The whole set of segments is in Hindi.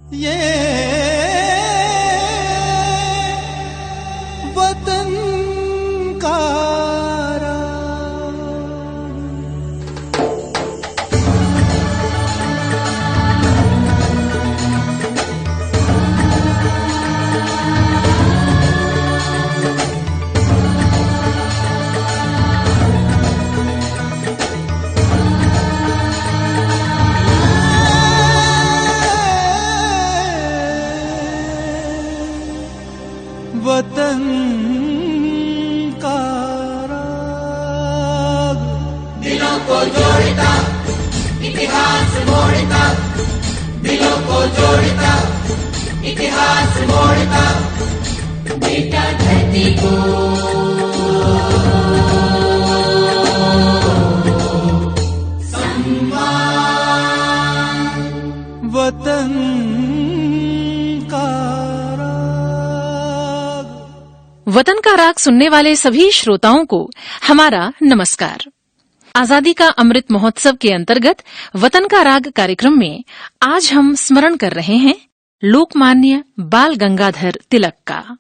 ये वतन का वतन का राग दिलों को जोड़ता, इतिहास मोड़ता, दिलों को जोड़ता, इतिहास मोड़ता, बेटा धरती को सम्मान। वतन वतन का राग सुनने वाले सभी श्रोताओं को हमारा नमस्कार। आजादी का अमृत महोत्सव के अंतर्गत वतन का राग कार्यक्रम में आज हम स्मरण कर रहे हैं लोकमान्य बाल गंगाधर तिलक का।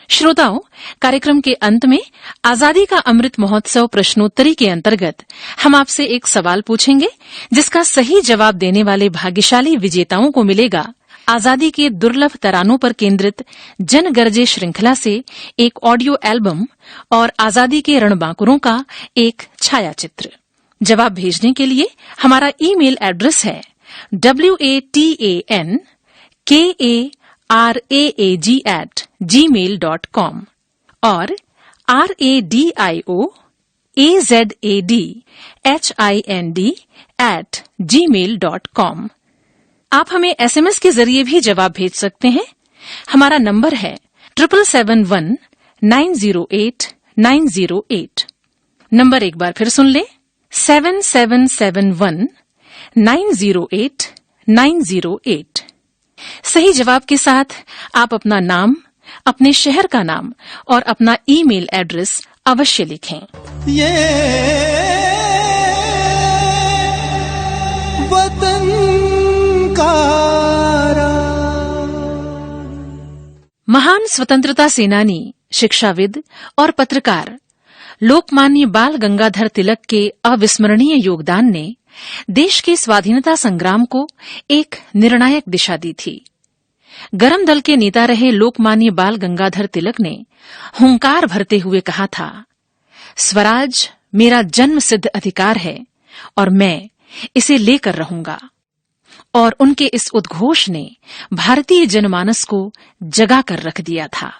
श्रोताओं, कार्यक्रम के अंत में आजादी का अमृत महोत्सव प्रश्नोत्तरी के अंतर्गत हम आपसे एक सवाल पूछेंगे, जिसका सही जवाब देने वाले भाग्यशाली विजेताओं को मिलेगा आजादी के दुर्लभ तरानों पर केंद्रित जन गर्जे श्रृंखला से एक ऑडियो एल्बम और आजादी के रणबांकुरों का एक छायाचित्र। जवाब भेजने के लिए हमारा ईमेल एड्रेस है watankaraag@gmail.com और radioazadhind@gmail.com। आप हमें SMS के जरिए भी जवाब भेज सकते हैं। हमारा नंबर है 7771908908। नंबर एक बार फिर सुन लें, 7771908908। सही जवाब के साथ आप अपना नाम, अपने शहर का नाम और अपना ईमेल एड्रेस अवश्य लिखें। ये वतन महान स्वतंत्रता सेनानी, शिक्षाविद और पत्रकार लोकमान्य बाल गंगाधर तिलक के अविस्मरणीय योगदान ने देश के स्वाधीनता संग्राम को एक निर्णायक दिशा दी थी। गरम दल के नेता रहे लोकमान्य बाल गंगाधर तिलक ने हुंकार भरते हुए कहा था, स्वराज मेरा जन्म सिद्ध अधिकार है और मैं इसे लेकर रहूंगा। और उनके इस उद्घोष ने भारतीय जनमानस को जगा कर रख दिया था।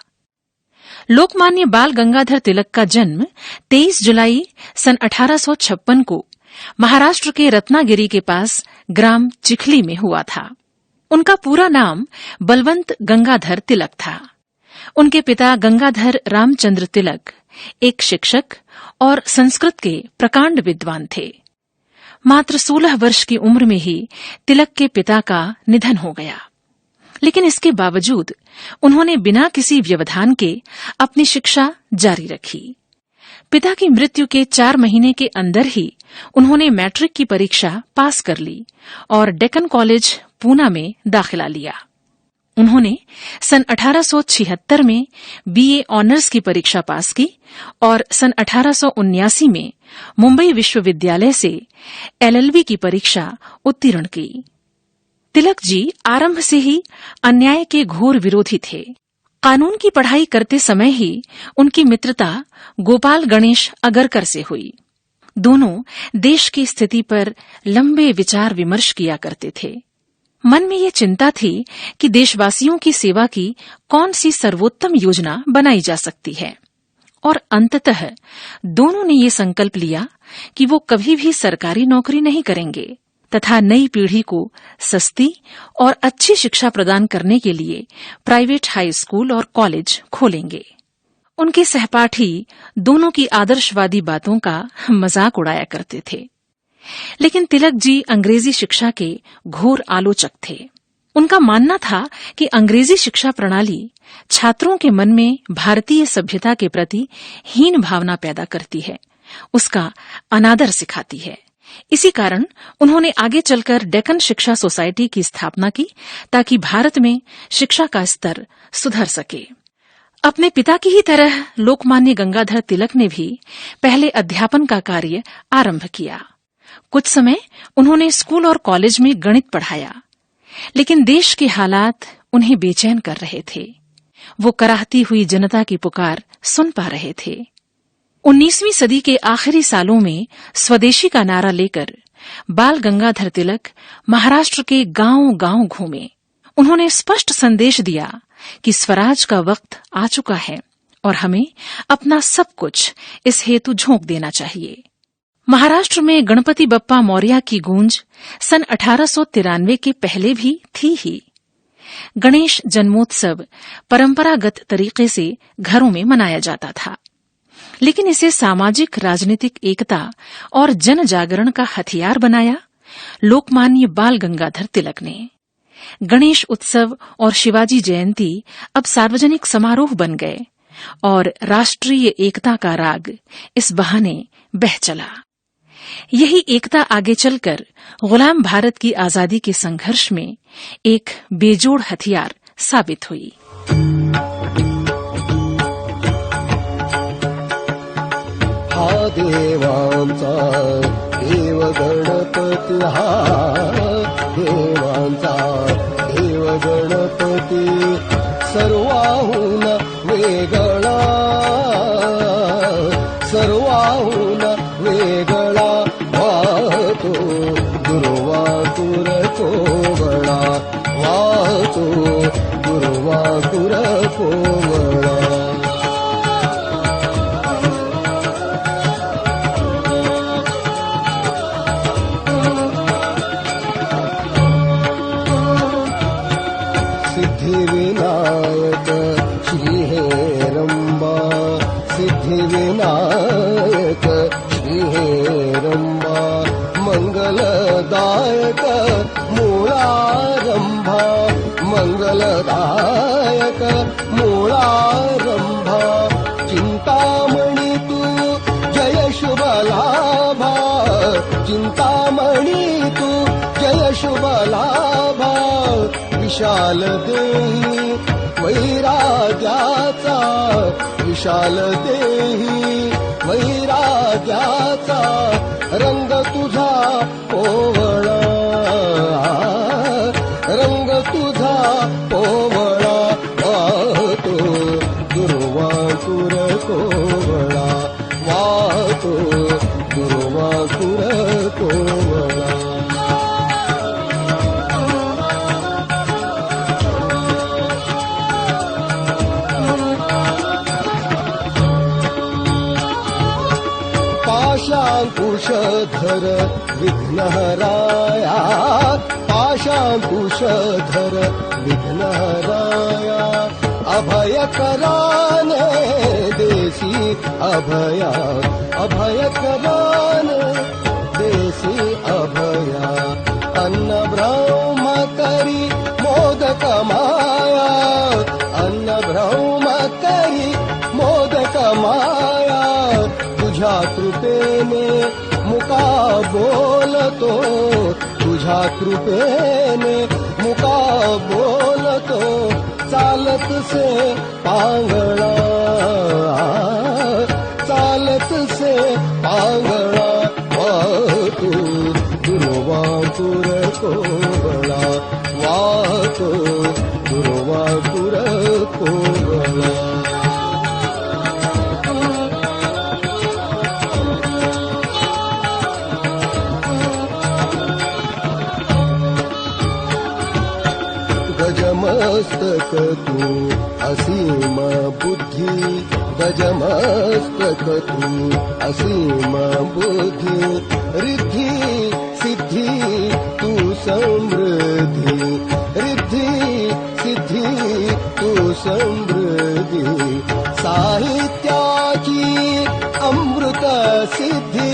लोकमान्य बाल गंगाधर तिलक का जन्म 23 जुलाई सन 1856 को महाराष्ट्र के रत्नागिरी के पास ग्राम चिखली में हुआ था। उनका पूरा नाम बलवंत गंगाधर तिलक था। उनके पिता गंगाधर रामचंद्र तिलक एक शिक्षक और संस्कृत के प्रकांड विद्वान थे। मात्र 16 वर्ष की उम्र में ही तिलक के पिता का निधन हो गया, लेकिन इसके बावजूद उन्होंने बिना किसी व्यवधान के अपनी शिक्षा जारी रखी। पिता की मृत्यु के 4 महीने के अंदर ही उन्होंने मैट्रिक की परीक्षा पास कर ली और डेक्कन कॉलेज पूना में दाखिला लिया। उन्होंने सन 1876 में BA ऑनर्स की परीक्षा पास की और सन 1879 में मुंबई विश्वविद्यालय से LLB की परीक्षा उत्तीर्ण की। तिलक जी आरंभ से ही अन्याय के घोर विरोधी थे। कानून की पढ़ाई करते समय ही उनकी मित्रता गोपाल गणेश अगरकर से हुई। दोनों देश की स्थिति पर लंबे विचार विमर्श किया करते थे। मन में ये चिंता थी कि देशवासियों की सेवा की कौन सी सर्वोत्तम योजना बनाई जा सकती है, और अंततः दोनों ने ये संकल्प लिया कि वो कभी भी सरकारी नौकरी नहीं करेंगे तथा नई पीढ़ी को सस्ती और अच्छी शिक्षा प्रदान करने के लिए प्राइवेट हाई स्कूल और कॉलेज खोलेंगे। उनके सहपाठी दोनों की आदर्शवादी बातों का मजाक उड़ाया करते थे, लेकिन तिलक जी अंग्रेजी शिक्षा के घोर आलोचक थे। उनका मानना था कि अंग्रेजी शिक्षा प्रणाली छात्रों के मन में भारतीय सभ्यता के प्रति हीन भावना पैदा करती है, उसका अनादर सिखाती है। इसी कारण उन्होंने आगे चलकर डेक्कन शिक्षा सोसाइटी की स्थापना की ताकि भारत में शिक्षा का स्तर सुधर सके। अपने पिता की ही तरह लोकमान्य गंगाधर तिलक ने भी पहले अध्यापन का कार्य आरंभ किया। कुछ समय उन्होंने स्कूल और कॉलेज में गणित पढ़ाया, लेकिन देश के हालात उन्हें बेचैन कर रहे थे। वो कराहती हुई जनता की पुकार सुन पा रहे थे। 19वीं सदी के आखिरी सालों में स्वदेशी का नारा लेकर बाल गंगाधर तिलक महाराष्ट्र के गांव-गांव घूमे। उन्होंने स्पष्ट संदेश दिया कि स्वराज का वक्त आ चुका है और हमें अपना सब कुछ इस हेतु झोंक देना चाहिए। महाराष्ट्र में गणपति बप्पा मौर्य की गूंज सन 1893 के पहले भी थी ही। गणेश जन्मोत्सव परंपरागत तरीके से घरों में मनाया जाता था, लेकिन इसे सामाजिक राजनीतिक एकता और जन जागरण का हथियार बनाया लोकमान्य बाल गंगाधर तिलक ने। गणेश उत्सव और शिवाजी जयंती अब सार्वजनिक समारोह बन गए और राष्ट्रीय एकता का राग इस बहाने बह चला। यही एकता आगे चलकर गुलाम भारत की आजादी के संघर्ष में एक बेजोड़ हथियार साबित हुई। हा देवांचा देव गणपती, हा देवांचा देव गणपती, सर्वाहून वेगळा, सर्वाहून वेगळा, वाहतो दुर्वाकुर कोवळा, वाहतो दुर्वाकुर कोवळा. सिद्धिविनायक श्री हेरंबा, सिद्धिविनायक श्री हेरंबा, मंगलदायक मूळारंभा, मंगलदायक मूळारंभा, चिंतामणी तू जय शुभ लाभा, चिंतामणी तू जय शुभ लाभा, विशाल देही वैराग्याचा, विशाल देही वैराग्याचा, रंग तुझा कोवळा, रंग तुझा कोवळा, वाहतो दुर्वाकुर कोवळा, वाहतो दुर्वाकुर कोवळा. पाशांकुशधर विघ्नहराया, पाशांकुशधर विघ्नहराया, अभयकराने देसी अभया, अभयकराने देसी अभया, अन्न ब्रह्म करी मोदक माया, अन्न ब्रह्म करी मोदक माया, तुझ्या कृपेने मुका बोलतो, तुझ्या कृपेने मुका बोलतो, चालत से पांगळा, चालत से पांगळा, वाहतो दुर्वाकुर कोवळा, वाहतो दुर्वाकुर कोवळा. गजमस्तक तू असीम बुद्धी, गजमस्तक तू असीम बुद्धी, रिद्धी सिद्धी तू समृद्धी, रिद्धी सिद्धी तू समृद्धी, साहित्याची अमृत सिद्धी,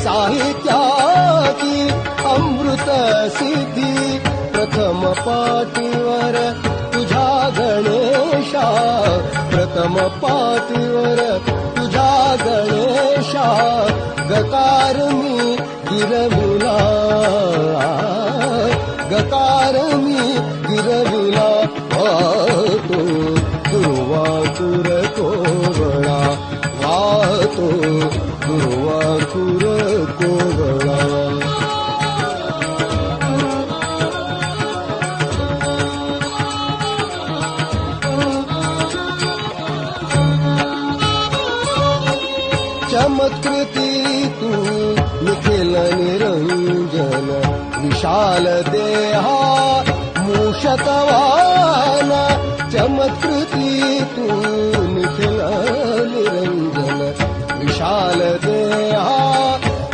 साहित्याची अमृत सिद्धी, प्रथम पाटीवर तुझ्या गणेशा, प्रथम पाटीवर तुझ्या गणेशा, गकार मी गिरविला, गकार मी गिरविला, वाहतो दुर्वांकुर कोवळा, वाहतो दुर्वांकुर कोवळा. चमत्कृती तू निखिल निरंजन, विशाल देहा मूषकवाहन. चमत्कृती तू निखिल निरंजन, विशाल देहा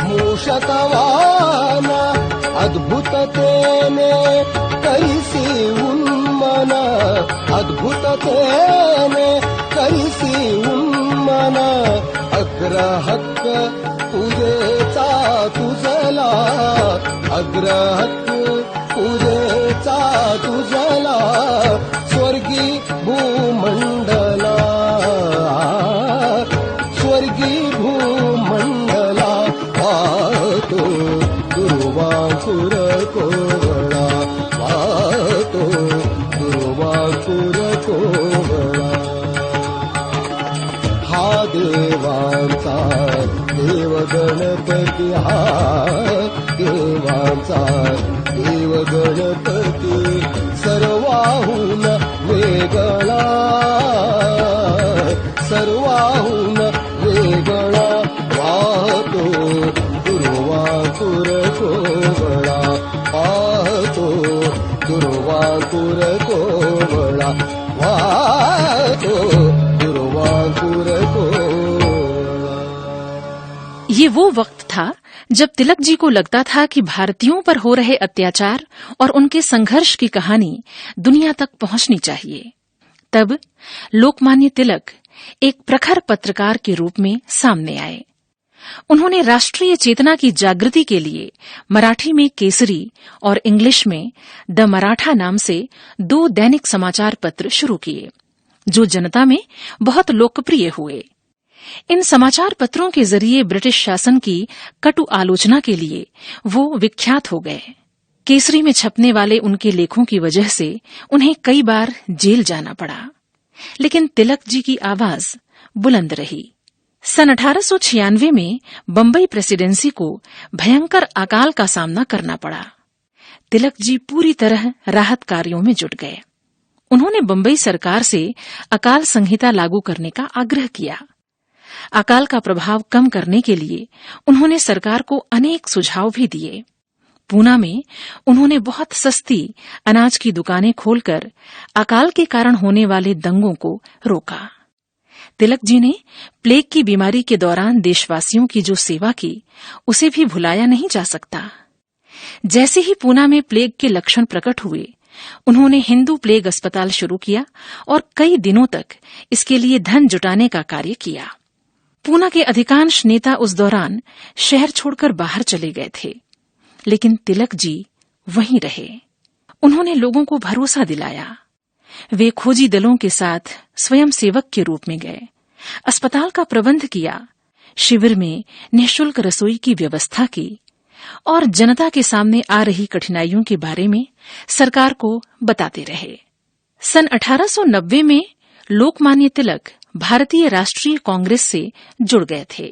मूषकवाहन. अद्भुततेने करिसी उन्मन, अद्भुततेने करिसी उन्मन. अग्रहक्क पूजेचा तुझला, अग्रहक्क पूजेचा तुझला. स्वर्गी भूमंडला, स्वर्गी भूमंडला. वाहतो दुर्वांकुर कोवळा, वाहतो दुर्वांकुर कोवळा. हा देवांचा देव गणपती, हा देवांचा देव गणपती. सर्वाहून वेगळा, सर्वाहून वेगळा. वाहतो दुर्वांकुर कोवळा, वाहतो दुर्वांकुर कोवळा, वाहतो दुर्वांकुर कोवळा. ये वो वक्त था जब तिलक जी को लगता था कि भारतीयों पर हो रहे अत्याचार और उनके संघर्ष की कहानी दुनिया तक पहुंचनी चाहिए. तब लोकमान्य तिलक एक प्रखर पत्रकार के रूप में सामने आए. उन्होंने राष्ट्रीय चेतना की जागृति के लिए मराठी में केसरी और इंग्लिश में द मराठा नाम से 2 दैनिक समाचार पत्र शुरू किए, जो जनता में बहुत लोकप्रिय हुए. इन समाचार पत्रों के जरिए ब्रिटिश शासन की कटु आलोचना के लिए वो विख्यात हो गए. केसरी में छपने वाले उनके लेखों की वजह से उन्हें कई बार जेल जाना पड़ा, लेकिन तिलक जी की आवाज बुलंद रही. सन 1896 में बंबई प्रेसिडेंसी को भयंकर अकाल का सामना करना पड़ा. तिलक जी पूरी तरह राहत कार्यों में जुट गए. उन्होंने बंबई सरकार से अकाल संहिता लागू करने का आग्रह किया. अकाल का प्रभाव कम करने के लिए उन्होंने सरकार को अनेक सुझाव भी दिए. पूना में उन्होंने बहुत सस्ती अनाज की दुकानें खोलकर अकाल के कारण होने वाले दंगों को रोका. तिलक जी ने प्लेग की बीमारी के दौरान देशवासियों की जो सेवा की, उसे भी भुलाया नहीं जा सकता. जैसे ही पूना में प्लेग के लक्षण प्रकट हुए, उन्होंने हिंदू प्लेग अस्पताल शुरू किया और कई दिनों तक इसके लिए धन जुटाने का कार्य किया. पूना के अधिकांश नेता उस दौरान शहर छोड़कर बाहर चले गए थे, लेकिन तिलक जी वहीं रहे. उन्होंने लोगों को भरोसा दिलाया. वे खोजी दलों के साथ स्वयं सेवक के रूप में गए, अस्पताल का प्रबंध किया, शिविर में निःशुल्क रसोई की व्यवस्था की और जनता के सामने आ रही कठिनाइयों के बारे में सरकार को बताते रहे. सन 1890 में लोकमान्य तिलक भारतीय राष्ट्रीय कांग्रेस से जुड़ गए थे,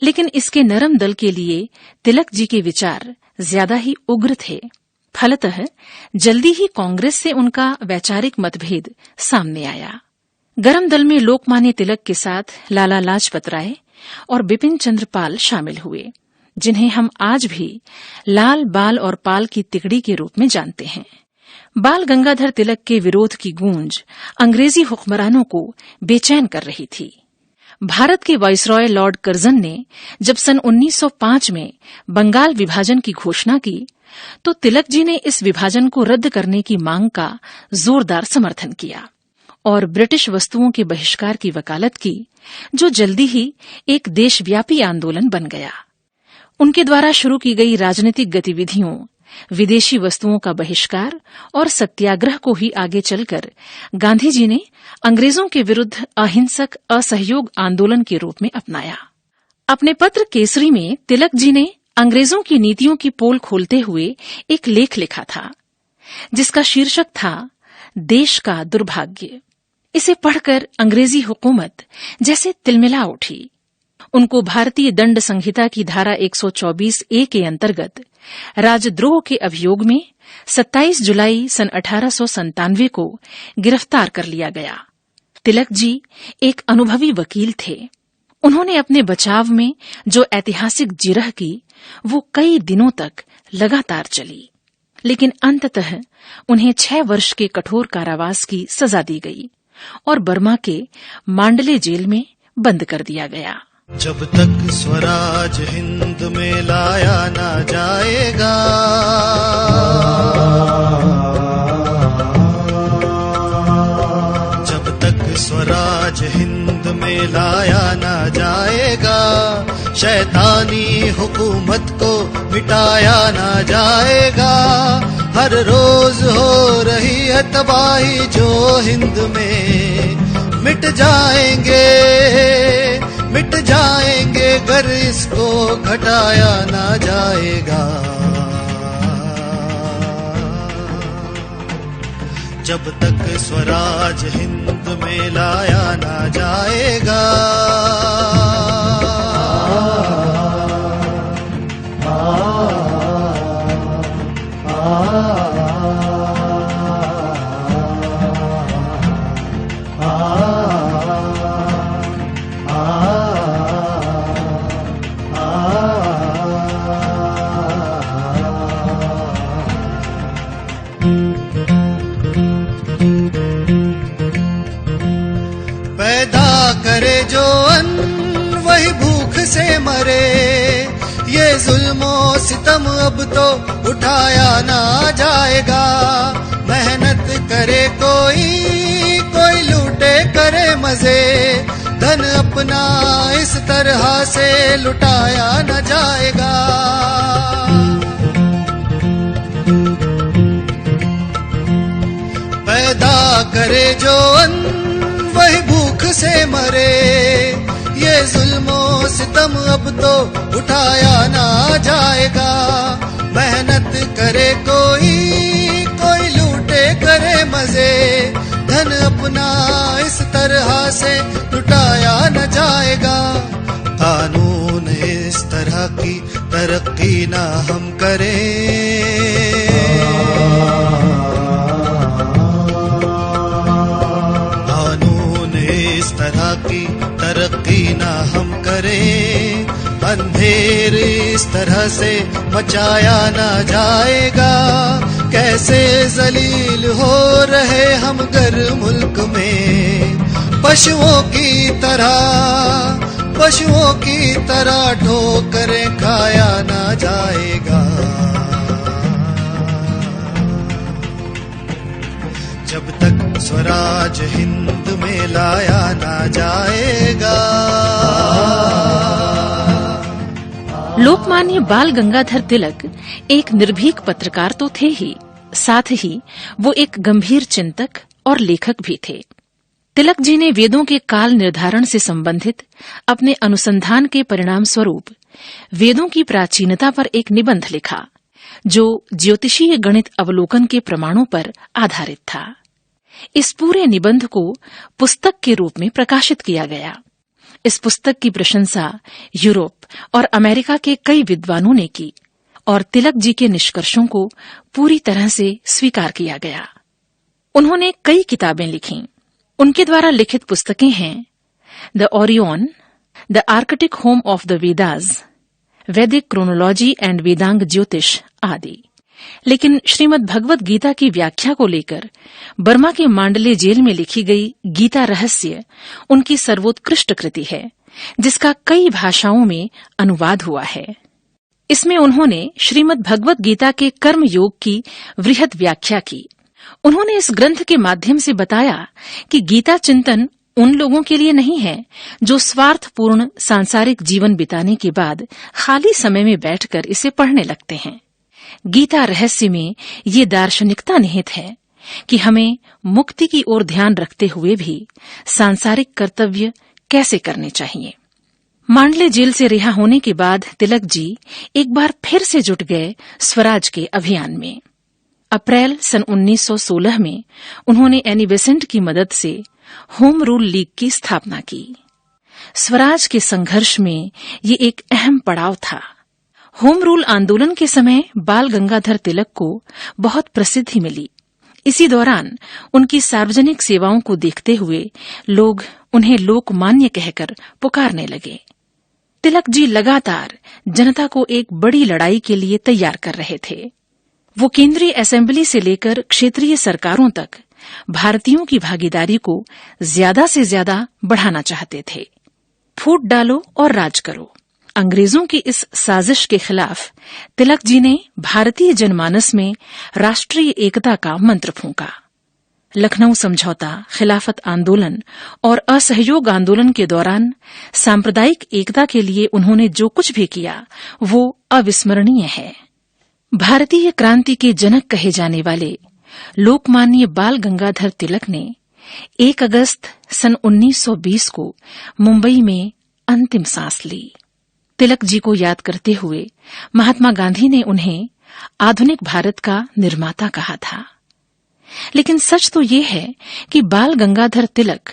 लेकिन इसके नरम दल के लिए तिलक जी के विचार ज्यादा ही उग्र थे. फलतः जल्दी ही कांग्रेस से उनका वैचारिक मतभेद सामने आया. गरम दल में लोकमान्य तिलक के साथ लाला लाजपत राय और बिपिन चंद्र पाल शामिल हुए, जिन्हें हम आज भी लाल, बाल और पाल की तिकड़ी के रूप में जानते हैं. बाल गंगाधर तिलक के विरोध की गूंज अंग्रेजी हुक्मरानों को बेचैन कर रही थी. भारत के वाइसरॉय लॉर्ड कर्जन ने जब सन 1905 में बंगाल विभाजन की घोषणा की, तो तिलक जी ने इस विभाजन को रद्द करने की मांग का जोरदार समर्थन किया और ब्रिटिश वस्तुओं के बहिष्कार की वकालत की, जो जल्दी ही एक देशव्यापी आंदोलन बन गया. उनके द्वारा शुरू की गई राजनीतिक गतिविधियों, विदेशी वस्तुओं का बहिष्कार और सत्याग्रह को ही आगे चलकर गांधी जी ने अंग्रेजों के विरुद्ध अहिंसक असहयोग आंदोलन के रूप में अपनाया. अपने पत्र केसरी में तिलक जी ने अंग्रेजों की नीतियों की पोल खोलते हुए एक लेख लिखा था जिसका शीर्षक था देश का दुर्भाग्य। इसे पढ़कर अंग्रेजी हुकूमत जैसे तिलमिला उठी। उनको भारतीय दंड संहिता की धारा 124A के अंतर्गत राजद्रोह के अभियोग में 27 जुलाई सन 1897 को गिरफ्तार कर लिया गया। तिलक जी एक अनुभवी वकील थे। उन्होंने अपने बचाव में जो ऐतिहासिक जिरह की वो कई दिनों तक लगातार चली, लेकिन अंततः उन्हें 6 वर्ष के कठोर कारावास की सजा दी गई और बर्मा के मांडले जेल में बंद कर दिया गया। जब तक स्वराज हिंद में लाया ना जाएगा, जब तक स्वराज हिंद में लाया ना जाएगा, शैतानी हुकूमत को मिटाया ना जाएगा। हर रोज हो रही है तबाही जो हिंद में मिट जाएंगे, मिट जाएंगे गर इसको घटाया ना जाएगा। जब तक स्वराज हिंद में लाया ना जाएगा। पैदा करे जो अन्न वही भूख से मरे, ये जुल्मो सितम अब तो उठाया ना जाएगा। मेहनत करे कोई, कोई लूटे करे मजे, धन अपना इस तरह से लुटाया न जाएगा। पैदा करे जो अन्न वही भूख से मरे, ये जुल्मो सितम अब तो उठाया ना जाएगा। मेहनत करे कोई, कोई लूटे करे मजे, धन अपना इस तरह से लुटाया न जाएगा। कानून इस तरह की तरक्की ना हम करें, इस तरह की तरक्की ना हम करें। अंधेर इस तरह से मचाया ना जाएगा। कैसे जलील हो रहे हम गर मुल्क में, पशुओं की तरह ठोकरें खाया ना जाएगा। जब तक स्वराज हिंद में लाया ना जाएगा। लोकमान्य बाल गंगाधर तिलक एक निर्भीक पत्रकार तो थे ही, साथ ही वो एक गंभीर चिंतक और लेखक भी थे। तिलक जी ने वेदों के काल निर्धारण से संबंधित अपने अनुसंधान के परिणाम स्वरूप वेदों की प्राचीनता पर एक निबंध लिखा, जो ज्योतिषीय गणित अवलोकन के प्रमाणों पर आधारित था। इस पूरे निबंध को पुस्तक के रूप में प्रकाशित किया गया। इस पुस्तक की प्रशंसा यूरोप और अमेरिका के कई विद्वानों ने की और तिलक जी के निष्कर्षों को पूरी तरह से स्वीकार किया गया। उन्होंने कई किताबें लिखीं। उनके द्वारा लिखित पुस्तकें हैं the Orion, the Arctic home of the Vedas, वैदिक क्रोनोलॉजी एंड वेदांग ज्योतिष आदि। लेकिन श्रीमद् भगवत गीता की व्याख्या को लेकर बर्मा के मांडले जेल में लिखी गई गीता रहस्य उनकी सर्वोत्कृष्ट कृति है, जिसका कई भाषाओं में अनुवाद हुआ है। इसमें उन्होंने श्रीमद् भगवत गीता के कर्म योग की वृहद व्याख्या की। उन्होंने इस ग्रंथ के माध्यम से बताया कि गीता चिंतन उन लोगों के लिए नहीं है जो स्वार्थपूर्ण सांसारिक जीवन बिताने के बाद खाली समय में बैठकर इसे पढ़ने लगते हैं। गीता रहस्य में ये दार्शनिकता निहित है कि हमें मुक्ति की ओर ध्यान रखते हुए भी सांसारिक कर्तव्य कैसे करने चाहिए। मांडले जेल से रिहा होने के बाद तिलक जी एक बार फिर से जुट गए स्वराज के अभियान में। अप्रैल सन 1916 में उन्होंने एनी बेसेंट की मदद से होम रूल लीग की स्थापना की। स्वराज के संघर्ष में ये एक अहम पड़ाव था। होम रूल आंदोलन के समय बाल गंगाधर तिलक को बहुत प्रसिद्धि मिली। इसी दौरान उनकी सार्वजनिक सेवाओं को देखते हुए लोग उन्हें लोकमान्य कहकर पुकारने लगे। तिलक जी लगातार जनता को एक बड़ी लड़ाई के लिए तैयार कर रहे थे। वो केंद्रीय असेंबली से लेकर क्षेत्रीय सरकारों तक भारतीयों की भागीदारी को ज्यादा से ज्यादा बढ़ाना चाहते थे। फूट डालो और राज करो, अंग्रेजों की इस साजिश के खिलाफ तिलक जी ने भारतीय जनमानस में राष्ट्रीय एकता का मंत्र फूंका। लखनऊ समझौता, खिलाफत आंदोलन और असहयोग आंदोलन के दौरान सांप्रदायिक एकता के लिए उन्होंने जो कुछ भी किया वो अविस्मरणीय है। भारतीय क्रांति के जनक कहे जाने वाले लोकमान्य बाल गंगाधर तिलक ने 1 अगस्त सन 1920 को मुंबई में अंतिम सांस ली। तिलक जी को याद करते हुए महात्मा गांधी ने उन्हें आधुनिक भारत का निर्माता कहा था। लेकिन सच तो ये है कि बाल गंगाधर तिलक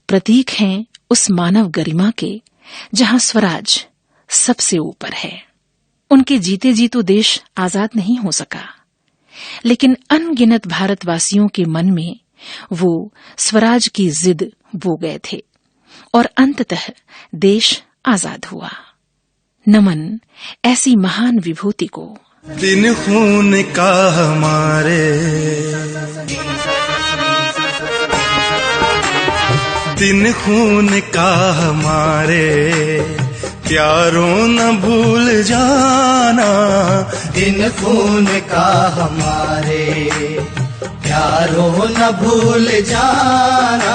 प्रतीक हैं उस मानव गरिमा के जहां स्वराज सबसे ऊपर है। उनके जीते जी तो देश आजाद नहीं हो सका, लेकिन अनगिनत भारतवासियों के मन में वो स्वराज की जिद बो गए थे और अंततः देश आजाद हुआ। नमन ऐसी महान विभूति को। दिन खून का हमारे, दिन खून का हमारे, प्यारों न भूल जाना। दिन खून का हमारे, प्यारों न भूल जाना।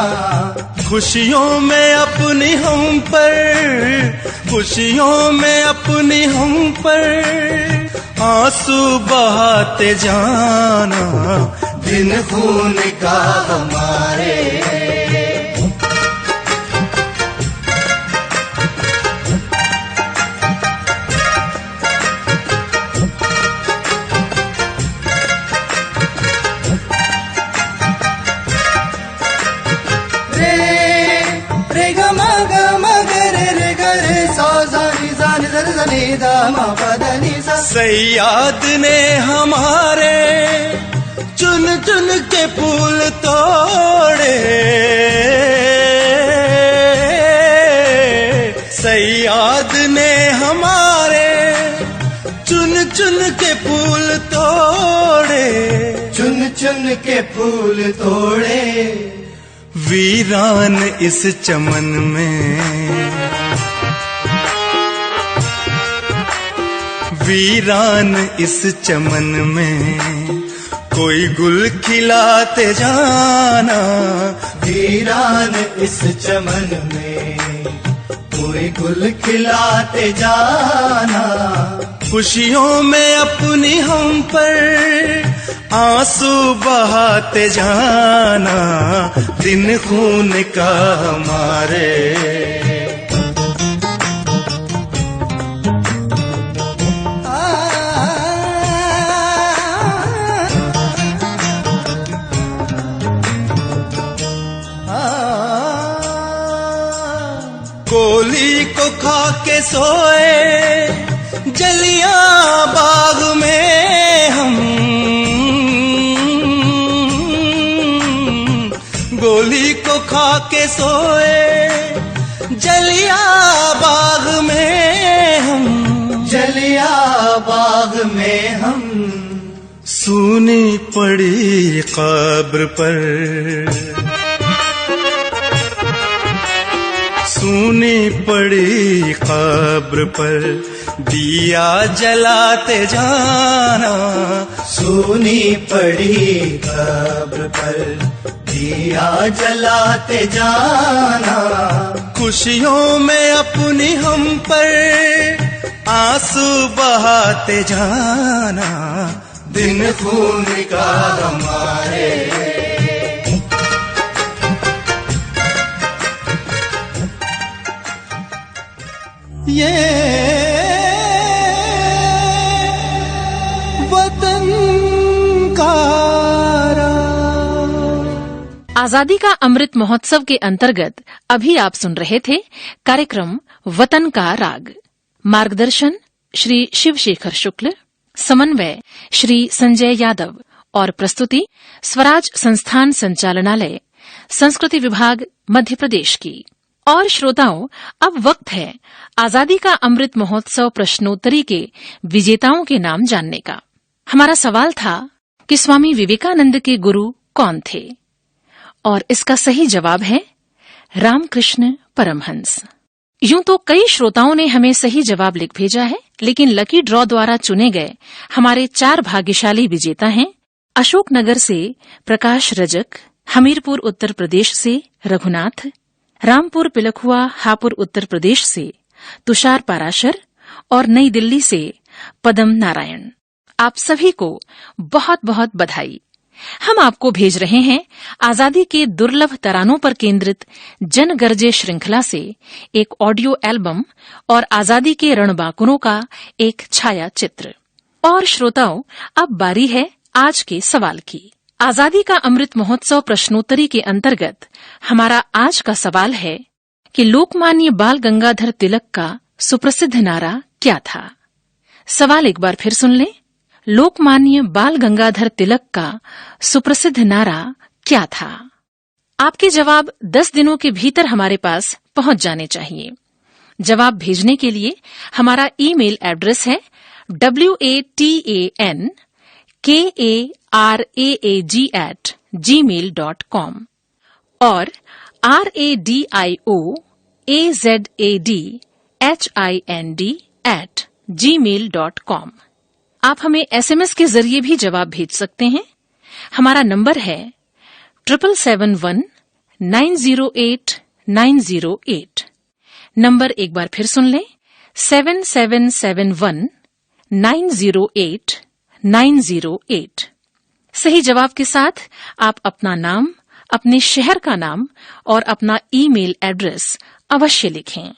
खुशियों में अपनी हम पर, खुशियों में अपनी हम पर आंसू बहाते जाना। दिन खून का हमारे। सैयाद ने हमारे चुन चुन के फूल तोड़े, सैयाद ने हमारे चुन चुन के फूल तोड़े, चुन चुन के फूल तोड़े। वीरान इस चमन में, वीरान इस चमन में कोई गुल खिलाते जाना। वीरान इस चमन में कोई गुल खिलाते जाना। खुशियों में अपनी हम पर आंसू बहाते जाना। दिन खून का हमारे। गोली को खा के सोए जलियां बाग में हम, गोली को खा के सोए जलियां बाग में हम, जलियां बाग में हम। सूनी पड़ी कब्र पर, सूनी पड़ी कब्र पर दिया जलाते जाना। सूनी पड़ी कब्र पर दिया जलाते जाना। खुशियों में अपनी हम पर आंसू बहाते जाना। दिन खून का हमारे। आजादी का अमृत महोत्सव के अंतर्गत अभी आप सुन रहे थे कार्यक्रम वतन का राग। मार्गदर्शन श्री शिवशेखर शुक्ल, समन्वय श्री संजय यादव और प्रस्तुति स्वराज संस्थान संचालनालय, संस्कृति विभाग, मध्य प्रदेश की। और श्रोताओं, अब वक्त है आजादी का अमृत महोत्सव प्रश्नोत्तरी के विजेताओं के नाम जानने का। हमारा सवाल था कि स्वामी विवेकानंद के गुरु कौन थे, और इसका सही जवाब है रामकृष्ण परमहंस। यूं तो कई श्रोताओं ने हमें सही जवाब लिख भेजा है, लेकिन लकी ड्रॉ द्वारा चुने गए हमारे 4 भाग्यशाली विजेता हैं अशोकनगर से प्रकाश रजक, हमीरपुर उत्तर प्रदेश से रघुनाथ, रामपुर पिलखुआ हापुड़ उत्तर प्रदेश से तुषार पाराशर और नई दिल्ली से पदम नारायण। आप सभी को बहुत बहुत बधाई। हम आपको भेज रहे हैं आजादी के दुर्लभ तरानों पर केंद्रित जनगर्जे श्रृंखला से एक ऑडियो एल्बम और आजादी के रणबांकुरों का एक छाया चित्र। और श्रोताओं, अब बारी है आज के सवाल की। आजादी का अमृत महोत्सव प्रश्नोत्तरी के अंतर्गत हमारा आज का सवाल है कि लोकमान्य बाल गंगाधर तिलक का सुप्रसिद्ध नारा क्या था। सवाल एक बार फिर सुन लें। लोकमान्य बाल गंगाधर तिलक का सुप्रसिद्ध नारा क्या था? आपके जवाब 10 दिनों के भीतर हमारे पास पहुंच जाने चाहिए। जवाब भेजने के लिए हमारा ईमेल एड्रेस है watankaraag@gmail.com और radioazadhind@gmail.com। आप हमें SMS के जरिए भी जवाब भेज सकते हैं। हमारा नंबर है 7771908908। नंबर एक बार फिर सुन लें, 7771908908। सही जवाब के साथ आप अपना नाम, अपने शहर का नाम और अपना ईमेल एड्रेस अवश्य लिखें।